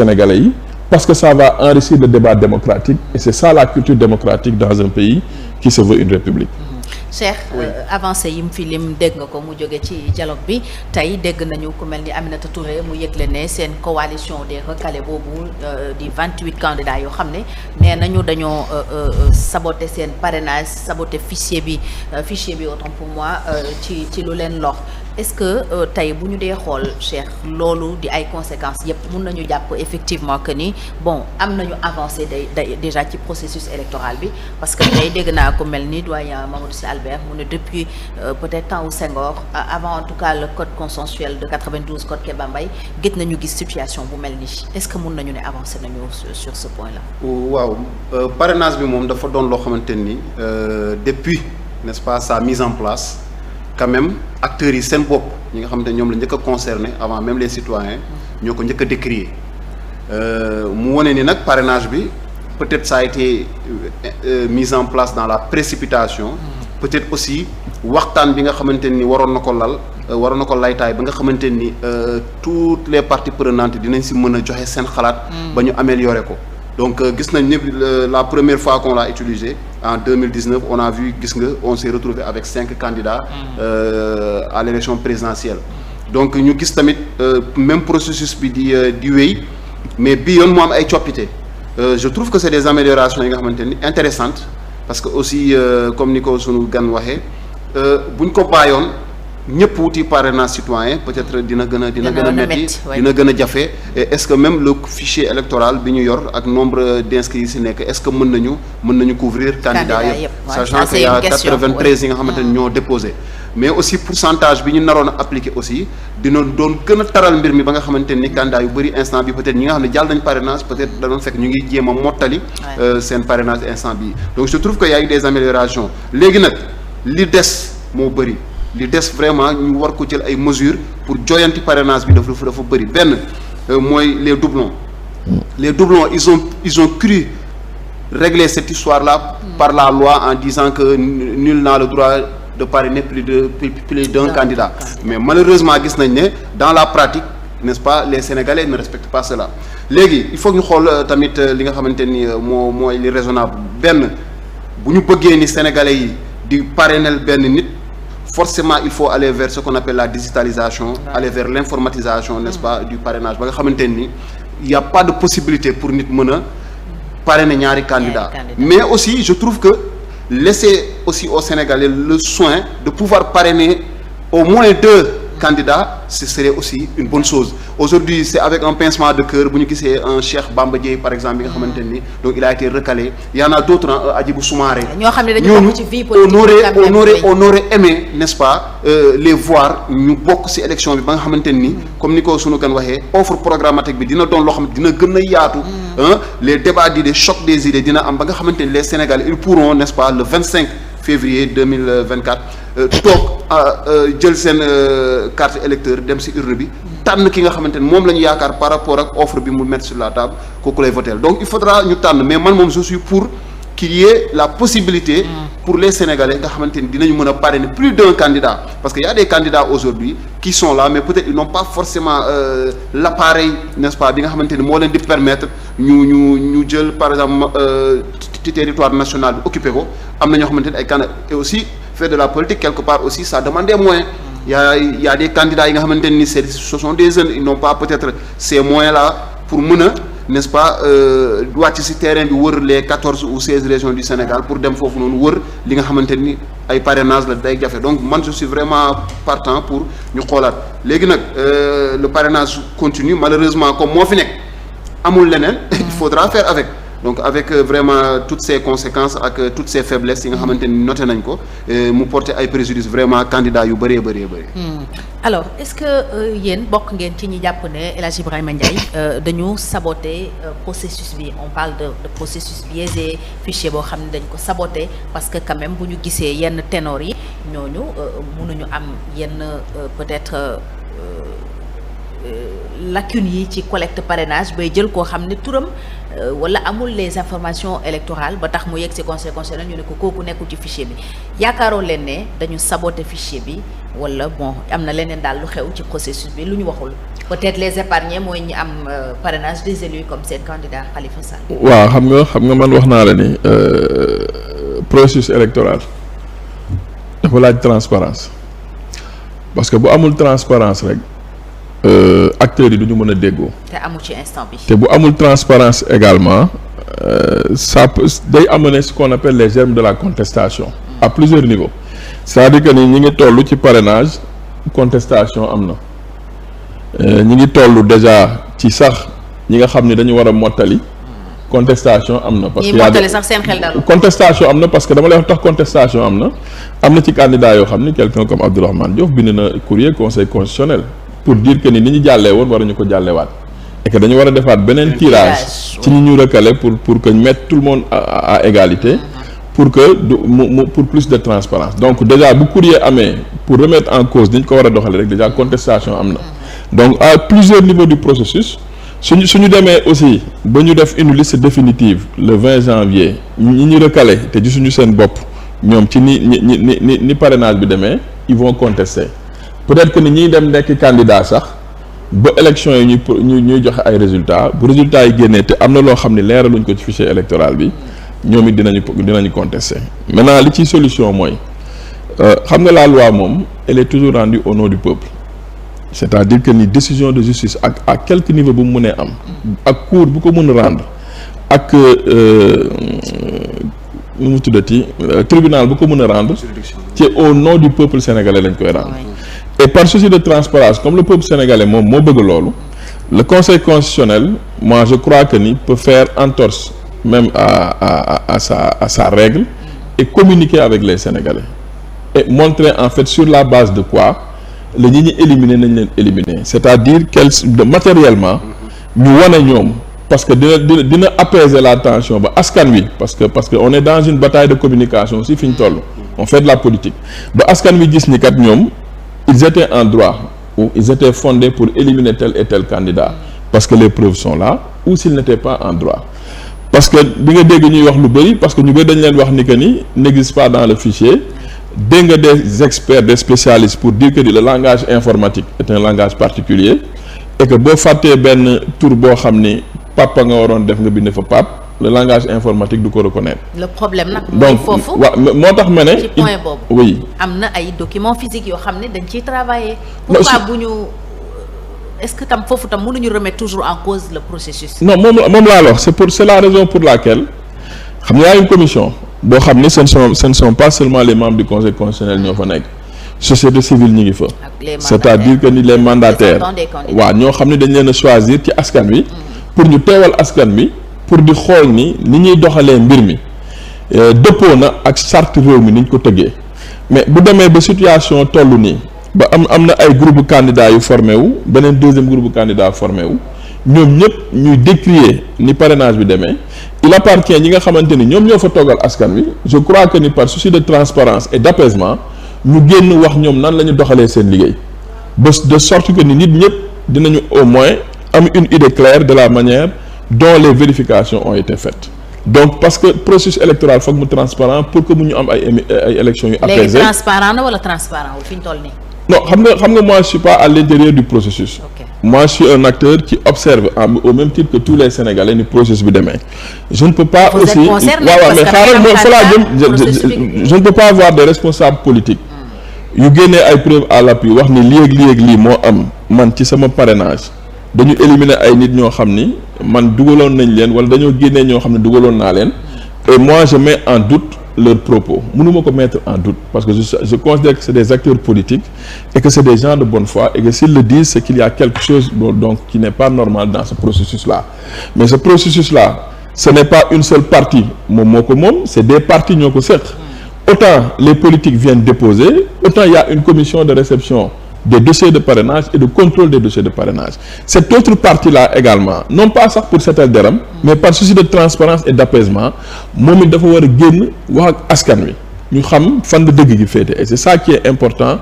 sénégalais yi parce que ça va enrichir le débat démocratique et c'est ça la culture démocratique dans un pays qui se veut une république. Cheikh, avancé yi mu fi lim dégg nga ko mu jóge ci dialogue bi tey dégg nañu ku mel ni Aminata Touré mu yëgle ne seen coalition des recalés boobu di 28 candidats yoo xam ne nee nañu dañoo saboter seen parrainage saboter fichier bi autant pour moi ci lu leen lor. Est-ce que tey bu ñu dee xool Cheikh loolu di ay conséquences yëpp mun nañu jàpp effectivement que ni bon am nañu avancé day déjà ci processus électoral bi parce que tey dégg naa ko mel ni doyen Mamadou Sy Albert mu ne depuis peut-être temps wu Senghor avant en tout cas le code consensuel de 92 code Kéba Mbaye gëj nañu gis situation bu mel nii est-ce que mun nañu ne avancé nañu sur ce point-là. waaw parrainage bi moom dafa doon loo xamante ni depuis n'est-ce pas sa mise en place. Quand même acteurs yi seen bopp ñi nga xamante ne ñoom la njëkk a concerné avant même les citoyens ñoo ko njëkk a décrier mu wane ni nag parrainage bi peut-être ça a été mis en place dans la précipitation peut-être aussi waxtaan bi nga xamante ni waroon na ko laytaay ba nga xamante ni toutes les parties prenantes dinañ si mën a joxe seen xalaat ba ñu améliorer ko donc gis nañ ni la première fois qu'on l'a utilisé en 2019 on a vu gis nga on s'est retrouvé avec 5 candidats à l'élection présidentielle donc ñu gis tamit même processus bi di wéy mais bii yoon mu am ay coppite je trouve que c'est des améliorations yi nga xamante ni intéressantes parce que aussi comme ni ko sunu gan waxee buñ ko bàyyoon ñëpp wuti parrainage citoyen peut-être dina gën a metti dina gën a jafe et est-ce que même le fichier électoral bi ñu yor ak nombre d'inscrits yi si nekk est-ce que mën nañu couvrir candidats yëpp sachant que y a 93 yi nga xamante ne ñoo déposé mais aussi pourcentage bi ñu naroon a appliqué aussi dina doon gën a taral mbir mi ba nga xamante ni candidats yu bëri instant bi peut-être ñi nga xam ne jàll nañ parrainage peut-être danoon fekk ñu ngi jéem a mottali seen parrainage instant bi donc je trouve que y a eu des améliorations léegi nag li des moo bëri li des vraiment ñu war ko jël ay mesures pour joyanti parrainage bi dafa bëri benn mooy les doublons ils ont cru régler cette histoire-là par la loi en disant que nul n'a le droit de parrainer plus d'un candidat mais malheureusement gis nañ ne dans la pratique n'est-ce pas les Sénégalais ne respectent pas cela léegi il faut que ñu xool tamit li nga xamante ni mooy li raisonnable benn bu ñu bëggee ni Sénégalais yi di parrainer benn nit forcément il faut aller vers ce qu'on appelle la digitalisation aller vers l'informatisation n'est-ce pas du parrainage ba nga xamante ni il y a pas de possibilité pour nit mën a parrainer ñaari candidats mais aussi je trouve que laisser aussi aux Sénégalais le soin de pouvoir parrainer au moins 2 candidats ce serait aussi une bonne chose aujourd'hui c'est avec un pincement de cœur bu ñu gisee un Cheikh Bamba Dièye par exemple bi nga xamante ni donc il a été recalé il y en a d'autres Hadjibou Soumaré ñoo xam ne dañu bokk ci vie politique on aurait aimé n'est-ce pas les voir ñu bokk ci élection bi ba nga xamante ni comme ni ko sunu gan waxee offre programmatique bi dina doon loo xam ne dina gën a yaatu les débats d'idées choc des idées dina am ba nga xamante ni les Sénégalais ils pourront n'est-ce pas le 25 février 2024 toog jël seen carte électeur dem ci urne bi tànn ki nga xamante ne moom la ñu yaakaar par rapport ak offre bi mu mettre sur la table kooku lay voter donc il faudra ñu tànn mais man moom je suis pour qu'il y ait la possibilité pour les Sénégalais nga xamante ni dinañu mën a parrainer plus d'un candidat parce que y a des candidats aujourd'hui qui sont là mais peut-être ils n'ont pas forcément l'appareil n'est-ce pas bi nga xamante ni moo leen di permettre ñu jël par exemple ci territoire national bi occupé ko am na ñoo xamante ni ay candidats et aussi faire de la politique quelque part aussi ça demande des moyens il y a des candidats yi nga xamante ni ce sont des jeunes ils n'ont pas peut-être ces moyens-là pour mën a n'est-ce pas wàcc ci terrain bi wër les 14 ou 16 régions du Sénégal pour dem foofu noonu wër li nga xamante ni ay parrainage la day jafe donc man je suis vraiment partant pour ñu xoolaat léegi nag le parrainage continue malheureusement comme moo fi nekk amul leneen il faudra faire avec donc avec vraiment toutes ces conséquences ak toutes ces faiblesses yi nga xamante ni noté nañ ko mu porter ay préjudice vraiment candidat yu bëree bëri. alors est-ce que yéen bokk ngeen ci ñi jàpp ne El Hadj Ibrahima Ndiaye dañu saboter processus bi on parle de processus biaisé fichier boo xam ne dañ ko saboter parce que quand même bu ñu gisee yenn ténor yi ñooñu mënuñu am yenn peut-être lacunes yi ci collecte parrainage bay jël koo xam ne turam wala amul les informations électorales ba tax mu yegg ci conseil constitutionnel ñu ne ko kooku nekkul ci fichier bi yaakaaroo leen ne dañu saboter fichier bi wala bon am na leneen daal lu xew ci processus bi lu ñu waxul peut-être les épargnés mooy ñi am parrainage des élus comme seen candidat Khalifa Sall. waaw xam nga man wax naa la ni processus électoral dafa laaj transparence parce que bu amul transparence rek acteurs yi du ñu mën a déggoo. te amul ci instant bi. te bu amul transparence également ça peut day amener ce qu'on appelle les germes de la contestation à plusieurs niveaux c'est-à-dire que ni ñi ngi toll ci parrainage contestation am na ñi ngi toll déjà ci sax ñi nga xam ni dañu war a mottali contestation am na. parce que mottali sax seen xel daal. contestation am na parce que dama lay wax tax contestation am na ci candidat yoo xam ni quelqu'un comme Abdourahmane Diouf bind na courrier conseil constitutionnel pour dire que ni ñu jàllee woon waruñu ko jàllewaat et que dañu war a defaat beneen tirage ci ñi ñu recalé pour que mettre tout le monde à égalité pour que pour plus de transparence donc déjà bu courrier amee pour remettre en cause dañ ko war a doxale rek déjà contestation am na donc à plusieurs niveaux du processus suñu demee aussi ba ñu def une liste définitive le 20 janvier ñi ñu recalé te gisuñu seen bopp ñoom ci ni parrainage bi demee ils vont contester peut-être que ni ñiy dem nekk candidat sax ba élection yi ñuy joxe ay résultats bu résultats yi génnee te am na loo xam ne leeraluñ ko ci fichier électoral bi ñoom it dinañu contester maintenant li ci solution mooy xam nga la loi moom elle est toujours rendue au nom du peuple c'est-à-dire que ni décision de justice à quelque niveau bu mu mënee am ak cour bu ko mën a rendre ak nu mu tuddati tribunal bu ko mën a rendre ci au nom du peuple sénégalais lañ koy rendre et par souci de transparence comme le peuple sénégalais moom moo bëgg loolu le conseil constitutionnel moi je crois que ni peut faire entorse même à sa règle et communiquer avec les sénégalais et montrer en fait sur la base de quoi la ñi éliminer nañ leen éliminer c'est-à-dire matériellement ñu wane ñoom parce que dina apaiser la tension ba askan wi parce que on est dans une bataille de communication aussi fi ñu toll on fait de la politique ba askan wi gis ni kat ñoom ils étaient en droit ou ils étaient fondés pour éliminer tel et tel candidat parce que les preuves sont là ou s'ils n'étaient pas en droit parce que bi nga dégg ñuy wax lu bëri parce que ñu bëri dañ leen wax ni que ni n'existe pas dans le fichier dégg nga des experts des spécialistes pour dire que le langage informatique est un langage particulier et que boo fàttee benn tur boo xam ni papa nga waroon def nga bind fa pap le langage informatique du ko reconnaître. le problème nag mooy foofu donc waaw moo tax ma ne. ci point boobu oui am na ay documents physiques yoo xam ne dañ ciy travailler. pourquoi bu ñu est-ce que tam foofu tam mënuñu remettre toujours en cause le processus. non moom laa la wax c'est la raison pour laquelle xam nga y a une commission boo xam ni ce ne sont pas seulement les membres du conseil constitutionnel ñoo fa nekk société civile ñi ngi fa. c'est-à-dire que ni les mandataires waaw ñoo xam ne dañ leen a choisir ci askan wi. pour ñu teewal askan wi pour di xool ni ñuy doxalee mbir mi dëppoo na ak charte réew mi ni ñu ko tëggee mais bu demee ba situation toll nii ba am na ay groupe candidat yu formé wu beneen deuxième groupe candidat formé wu ñoom ñëpp ñuy décrier ni parrainage bi demee il appartient ñi nga xamante ni ñoom ñoo fa toogal askan wi je crois que ni par souci de transparence et d'apaisement ñu génn wax ñoom nan la ñu doxalee seen liggéey ba de sorte que ni nit ñëpp dinañu au moins am une idée claire de la manière dont les vérifications ont été faites donc parce que processus électoral foog mu transparent pour que mu ñu am ay élections yu apaisées. léegi transparent na wala transparent wu fi ñu toll nii. non xam nga moi je suis pas à l'intérieur du processus. Okay. Moi je suis un acteur qui observe au même titre que tous les Sénégalais ni processus bi demee. Je ne peux pas vous aussi waaw mais xaaral mooy fa laa jëm je ne peux pas avoir des responsables politiques. yu génnee ay preuves à l'appui wax ni lii ak lii moo am man ci sama parrainage. dañu éliminer ay nit ñoo xam ni man dugaloon nañ leen wala dañoo génnee ñoo xam ne dugaloon naa leen et moi je mets en doute leurs propos mënuma ko mettre en doute parce que je considère que c'est des acteurs politiques et que c'est des gens de bonne foi et que s'ils le disent c'est qu'il y a quelque chose donc qui n'est pas normal dans ce processus-là mais ce processus-là ce n'est pas une seule partie moom c'est des partis ñoo ko seq autant les politiques viennent déposer autant il y a une commission de réception des dossiers de parrainage et de contrôle des dossiers de parrainage cette autre partie-là également non pas sax pour seetal deram mais par souci de transparence et d'apaisement moom it dafa war a génn wax ak askan wi ñu xam fan la dëgg gi féete et c'est ça qui est important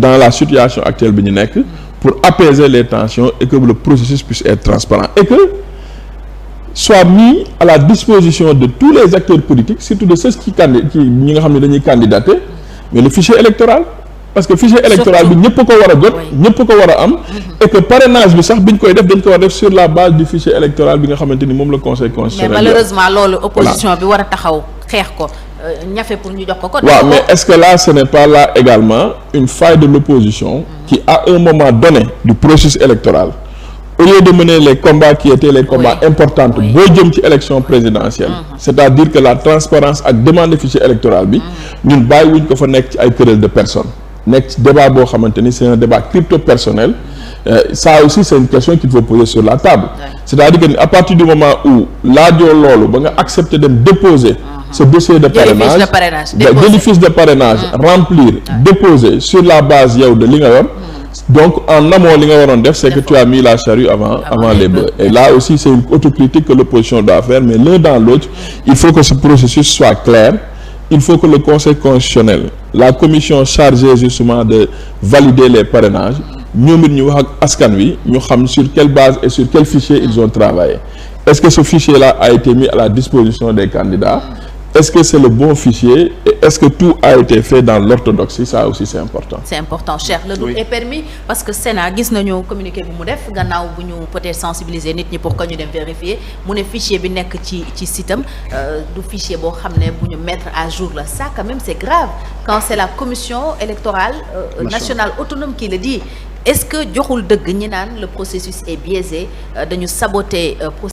dans la situation actuelle bi ñu nekk pour apaiser les tensions et que le processus puisse être transparent et que soit mis à la disposition de tous les acteurs politiques, surtout de ceux qui ñi nga xam ne dañuy candidater, mais le fichier électoral. Parce que fichier électoral bi ñëpp ko war a jot ñëpp ko war a am et que parrainage bi sax bi ñu koy def dañ ko war a def sur la base du fichier électoral bi nga xamante ni moom la conseil constitutionnel. mais malheureusement loolu opposition bi war a taxaw xeex ko ñafe pour ñu jox ko. waaw mais est-ce que là ce n'est pas là également une faille de l'opposition qui à un moment donné du processus électoral au lieu de mener les combats qui étaient les combats importants boo jëm ci élection présidentielle c'est-à-dire que la transparence ak demande de fichier électoral bi ñun bàyyi wuñ ko fa nekk ci ay querelle de personnes nekk ci débat boo xamante ni c'est un débat crypto personnel ça aussi c'est une question qu'il faut poser sur la table c'est-à-dire que à partir du moment où laajoo loolu ba nga accepter dem déposer ce dossier de parrainage jëli fiche de parrainage remplir déposer sur la base yow de li nga yor donc en amont li nga waroon def c'est que tu as mis la charrue avant les bœufs et là aussi c'est une autocritique que l'opposition doit faire mais l'un dans l'autre il faut que ce processus soit clair. Il faut que le Conseil constitutionnel, la commission chargée justement de valider les parrainages, ñoom it ñu wax ak askan wi ñu xam sur quelle base et sur quel fichier ils ont travaillé. Est-ce que ce fichier-là a été mis à la disposition des candidats? Est-ce que c'est le bon fichier et est-ce que tout a été fait dans l'orthodoxie? Ça aussi c'est important. C'est important, cher. Le doute est permis parce que Sénat gis nañu communiqué bu mu def gannaaw bu ñu peut-être sensibiliser nit ñi pour que ñu dem vérifier mu ne fichier bi nekk ci sitam du fichier boo xam ne bu ñu mettre à jour la ça quand même c'est grave quand c'est la commission électorale nationale autonome qui le dit. Est-ce que joxul dëgg ñi naan le processus est biaisé dañu saboter